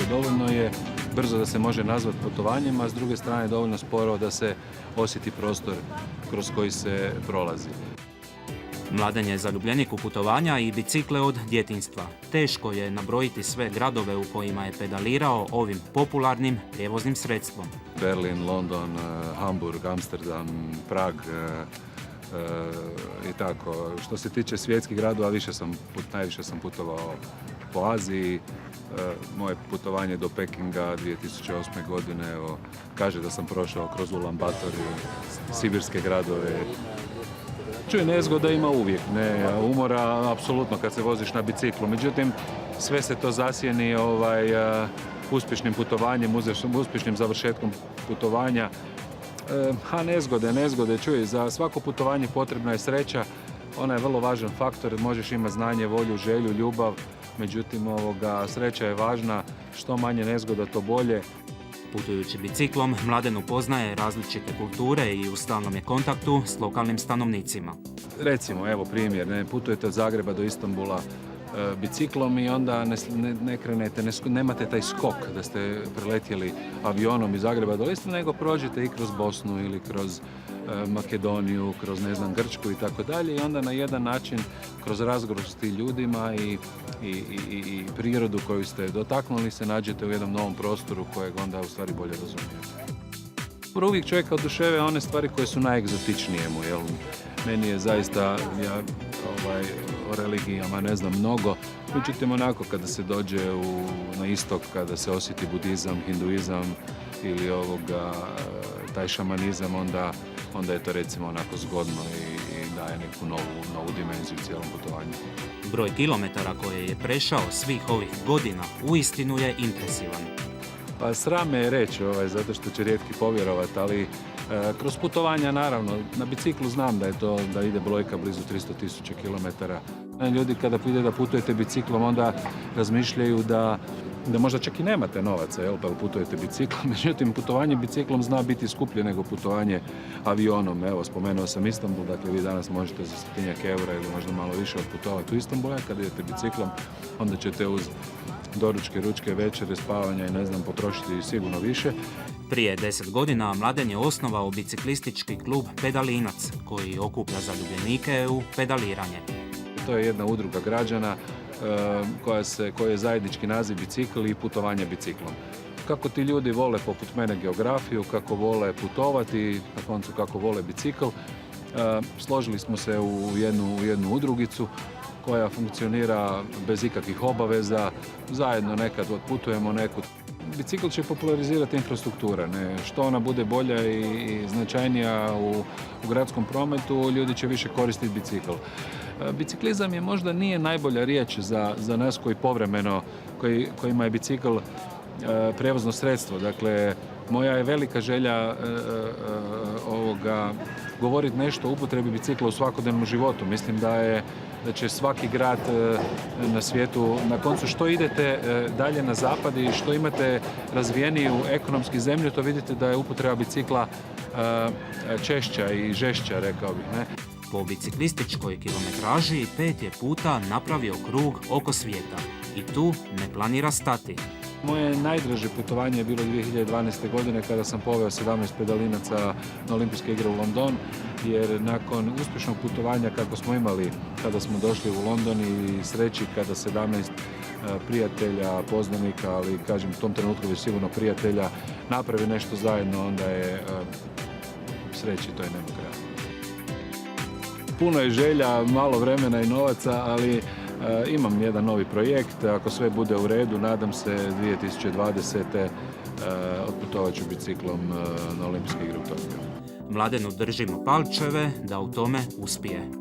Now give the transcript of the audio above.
dovoljno je brzo da se može nazvati putovanjem, a s druge strane dovoljno sporo da se osjeti prostor kroz koji se prolazi. Mladen je zaljubljenik u putovanja i bicikle od djetinjstva. Teško je nabrojiti sve gradove u kojima je pedalirao ovim popularnim prijevoznim sredstvom. Berlin, London, Hamburg, Amsterdam, Prag i tako. Što se tiče svjetskih gradova, najviše sam putovao po Aziji. Moje putovanje do Pekinga 2008. godine kaže da sam prošao kroz Ulan Bator i sibirske gradove. Čuj, nezgoda ima uvijek, umora apsolutno kad se voziš na biciklu. Međutim, sve se to zasjeni uspješnim putovanjem, uspješnim završetkom putovanja. Nezgode, čuj, za svako putovanje potrebna je sreća. Ona je vrlo važan faktor, možeš imati znanje, volju, želju, ljubav. Međutim, sreća je važna, što manje nezgoda, to bolje. Putujući biciklom, Mladen upoznaje različite kulture i u stalnom je kontaktu s lokalnim stanovnicima. Recimo, evo primjer, putujete od Zagreba do Istanbula biciklom i onda ne krenete, nemate taj skok da ste preletjeli avionom iz Zagreba do Istanbula, nego prođete i kroz Bosnu ili kroz Makedoniju, kroz Grčku i tako dalje i onda na jedan način kroz razgovor s tim ljudima i prirodu koju ste dotaknuli se nađete u jednom novom prostoru kojeg onda u stvari bolje razumijete. Uvijek čovjeka oduševe one stvari koje su najegzotičnije mu, jel? Meni je zaista, o religijama ne znam mnogo, međutim onako kada se dođe na istok, kada se osjeti budizam, hinduizam ili taj šamanizam, onda je to recimo onako zgodno i daje neku novu dimenziju cijelom putovanju. Broj kilometara koje je prešao svih ovih godina uistinu je impresivan. Pa sram me je reći, zato što će rijetki povjerovati, ali kroz putovanja naravno, na biciklu znam da ide brojka blizu 300.000 kilometara. Ljudi kada ide da putujete biciklom onda razmišljaju da možda čak i nemate novaca, pa putujete biciklom. Međutim, putovanje biciklom zna biti skuplje nego putovanje avionom. Evo, spomenuo sam Istanbul, dakle vi danas možete za 100 eura ili možda malo više otputovati u Istanbul, a kada idete biciklom onda ćete uz doručke, ručke, večere, spavanja i potrošiti sigurno više. Prije 10 godina Mladen je osnovao biciklistički klub Pedalinac, koji okuplja zaljubljenike u pedaliranje. To je jedna udruga građana koja je zajednički naziv bicikl i putovanje biciklom. Kako ti ljudi vole poput mene geografiju, kako vole putovati, na koncu kako vole bicikl, složili smo se u jednu udrugicu koja funkcionira bez ikakvih obaveza, zajedno nekad otputujemo nekud. Bicikl će popularizirati infrastruktura, što ona bude bolja i značajnija u gradskom prometu, ljudi će više koristiti bicikl. Biciklizam je možda nije najbolja riječ za nas koji povremeno, kojima je bicikl prijevozno sredstvo. Dakle, moja je velika želja govoriti nešto o upotrebi bicikla u svakodnevnom životu. Mislim da će svaki grad na svijetu, na koncu što idete dalje na zapad i što imate razvijeniju ekonomski zemlju, to vidite da je upotreba bicikla češća i žešća, rekao bih. Po biciklističkoj kilometraži 5 je puta napravio krug oko svijeta i tu ne planira stati. Moje najdraže putovanje je bilo 2012. godine kada sam poveo 17 pedalinaca na Olimpijske igre u London, jer nakon uspješnog putovanja kako smo imali kada smo došli u London i sreći kada 17 prijatelja, poznanika, ali kažem u tom trenutku već sigurno prijatelja, napravi nešto zajedno, onda je sreći, to je nema kraja. Puno je želja, malo vremena i novaca, ali imam jedan novi projekt, ako sve bude u redu, nadam se 2020. Otputovat ću biciklom na Olimpijske igre u Tokiju. Mladenu držimo palčeve da u tome uspije.